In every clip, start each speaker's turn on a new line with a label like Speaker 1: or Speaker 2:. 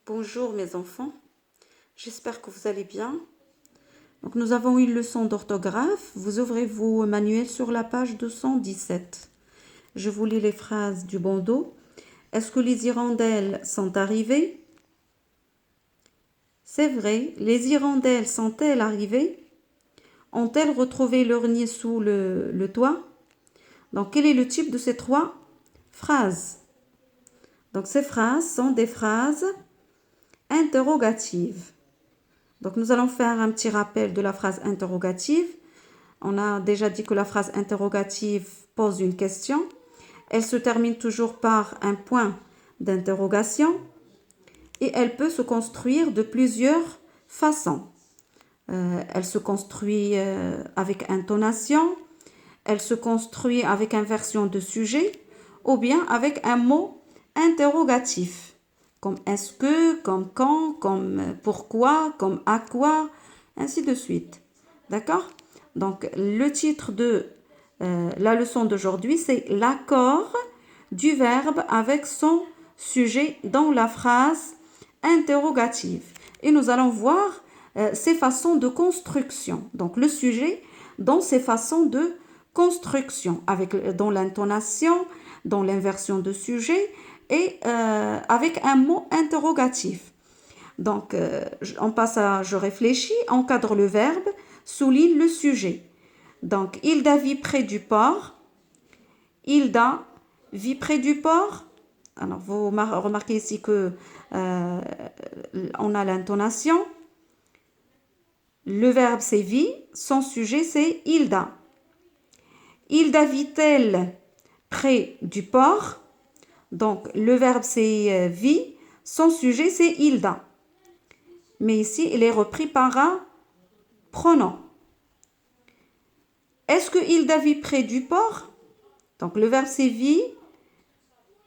Speaker 1: Bonjour mes enfants, j'espère que vous allez bien. Donc nous avons une leçon d'orthographe. Vous ouvrez vos manuels sur la page 217. Je vous lis les phrases du bandeau. Est-ce que les hirondelles sont arrivées? C'est vrai, les hirondelles sont-elles arrivées? Ont-elles retrouvé leur nid sous le toit? Donc quel est le type de ces trois phrases? Donc ces phrases sont des phrases interrogatives. Donc nous allons faire un petit rappel de la phrase interrogative. On a déjà dit que la phrase interrogative pose une question. Elle se termine toujours par un point d'interrogation et elle peut se construire de plusieurs façons. Elle se construit avec intonation, elle se construit avec inversion de sujet ou bien avec un mot interrogatif, comme est-ce que, comme quand, comme pourquoi, comme à quoi, ainsi de suite. D'accord? Donc, le titre de la leçon d'aujourd'hui, c'est l'accord du verbe avec son sujet dans la phrase interrogative. Et nous allons voir ses façons de construction. Donc, le sujet dans ses façons de construction, dans l'intonation, dans l'inversion de sujet et avec un mot interrogatif. Donc, on passe à je réfléchis, encadre le verbe, souligne le sujet. Donc, Hilda vit près du port. Hilda vit près du port. Alors, vous remarquez ici que on a l'intonation. Le verbe, c'est vit. Son sujet, c'est Hilda. Hilda vit-elle près du port? Donc, le verbe, c'est vit. Son sujet, c'est Hilda. Mais ici, il est repris par un pronom. Est-ce que Hilda vit près du port? Donc, le verbe, c'est vit.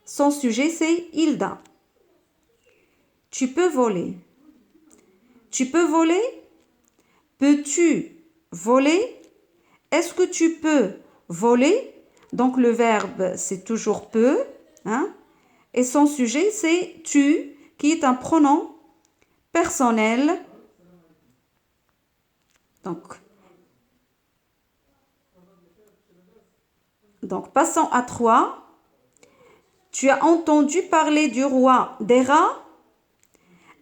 Speaker 1: Son sujet, c'est Hilda. Tu peux voler. Tu peux voler? Peux-tu voler? Est-ce que tu peux voler? Donc, le verbe, c'est toujours peut. Hein? Et son sujet, c'est tu, qui est un pronom personnel. Donc, passons à 3. Tu as entendu parler du roi des rats?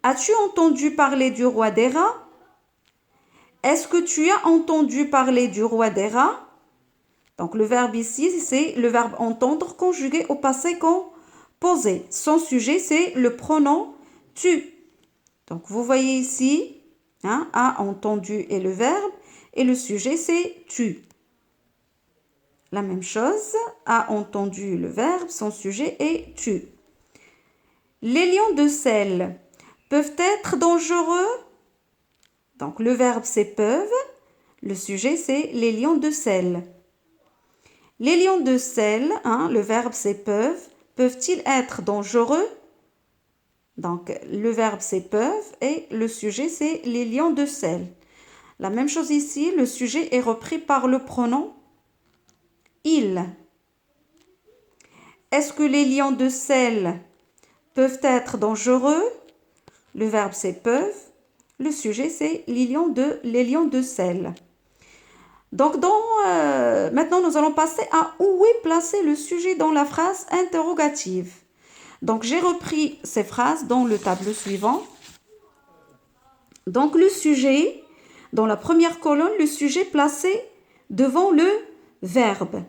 Speaker 1: As-tu entendu parler du roi des rats? Est-ce que tu as entendu parler du roi des rats? Donc, le verbe ici, c'est le verbe entendre conjugué au passé composé. Son sujet, c'est le pronom tu. Donc, vous voyez ici, hein, a entendu est le verbe et le sujet, c'est tu. La même chose, a entendu le verbe, son sujet est tu. Les lions de sel peuvent être dangereux? Donc, le verbe, c'est peuvent. Le sujet, c'est les lions de sel. Les lions de sel, hein, le verbe, c'est peuvent. Peuvent-ils être dangereux? Donc, le verbe, c'est peuvent et le sujet, c'est les lions de sel. La même chose ici, le sujet est repris par le pronom il. Est-ce que les lions de sel peuvent être dangereux? Le verbe, c'est peuvent. Le sujet, c'est les lions de sel. Donc, maintenant, nous allons passer à où est placé le sujet dans la phrase interrogative. Donc, j'ai repris ces phrases dans le tableau suivant. Donc, le sujet, dans la première colonne, le sujet placé devant le verbe.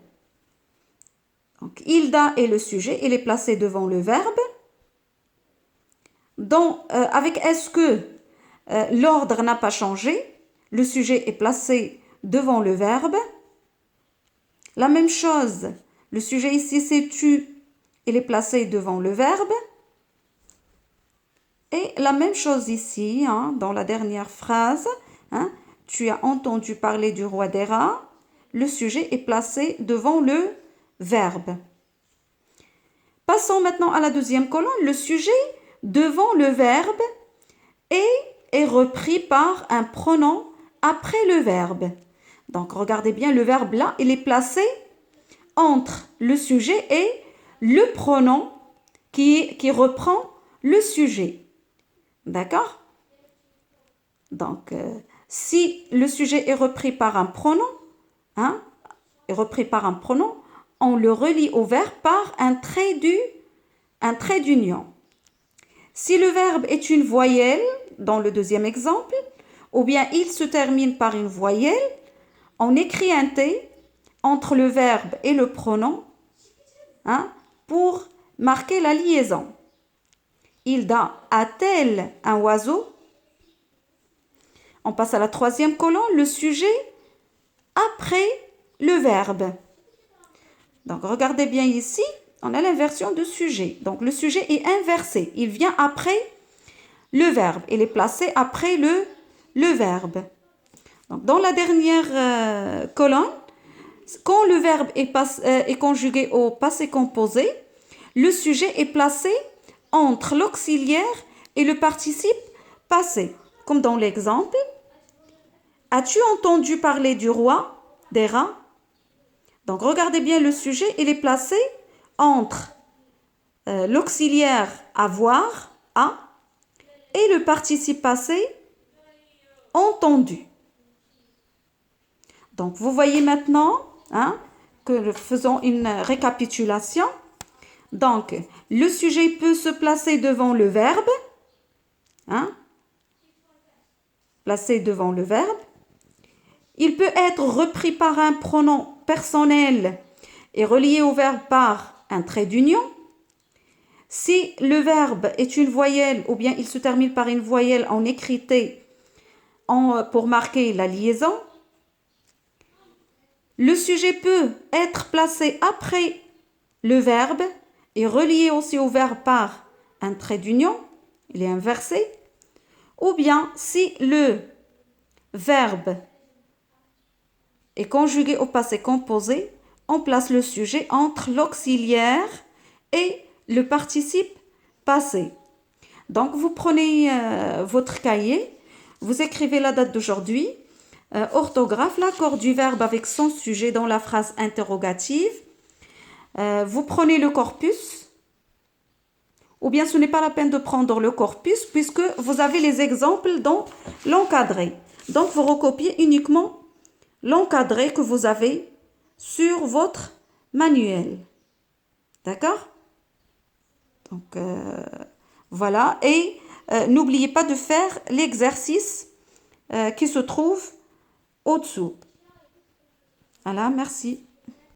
Speaker 1: Donc, Hilda est le sujet, il est placé devant le verbe. Avec est-ce que l'ordre n'a pas changé, le sujet est placé devant le verbe. La même chose, le sujet ici c'est tu, il est placé devant le verbe. Et la même chose ici, hein, dans la dernière phrase, hein, tu as entendu parler du roi des rats, le sujet est placé devant le verbe. Passons maintenant à la deuxième colonne, le sujet devant le verbe est repris par un pronom après le verbe. Donc, regardez bien, le verbe là, il est placé entre le sujet et le pronom qui reprend le sujet. D'accord? Donc, si le sujet est repris par un pronom, hein, est repris par un pronom, on le relie au verbe par un trait d'union. Si le verbe est une voyelle, dans le deuxième exemple, ou bien il se termine par une voyelle, on écrit un T entre le verbe et le pronom, hein, pour marquer la liaison. Hilda a-t-elle un oiseau? On passe à la troisième colonne, le sujet après le verbe. Donc, regardez bien ici, on a l'inversion de sujet. Donc, le sujet est inversé. Il vient après le verbe. Il est placé après le verbe. Donc, dans la dernière colonne, quand le verbe est conjugué au passé composé, le sujet est placé entre l'auxiliaire et le participe passé. Comme dans l'exemple, as-tu entendu parler du roi des rats? Donc, regardez bien le sujet, il est placé entre l'auxiliaire avoir, a, et le participe passé, entendu. Donc, vous voyez maintenant que faisons une récapitulation. Donc, le sujet peut se placer devant le verbe, placé devant le verbe. Il peut être repris par un pronom personnel et relié au verbe par un trait d'union. Si le verbe est une voyelle ou bien il se termine par une voyelle, on écrit T pour marquer la liaison. Le sujet peut être placé après le verbe et relié aussi au verbe par un trait d'union. Il est inversé. Ou bien si le verbe est conjugué au passé composé, on place le sujet entre l'auxiliaire et le participe passé. Donc, vous prenez votre cahier, vous écrivez la date d'aujourd'hui, orthographe, l'accord du verbe avec son sujet dans la phrase interrogative. Vous prenez le corpus, ou bien ce n'est pas la peine de prendre le corpus puisque vous avez les exemples dans l'encadré. Donc, vous recopiez uniquement l'encadré que vous avez sur votre manuel. D'accord? Donc, voilà. Et n'oubliez pas de faire l'exercice qui se trouve au-dessous. Voilà, merci.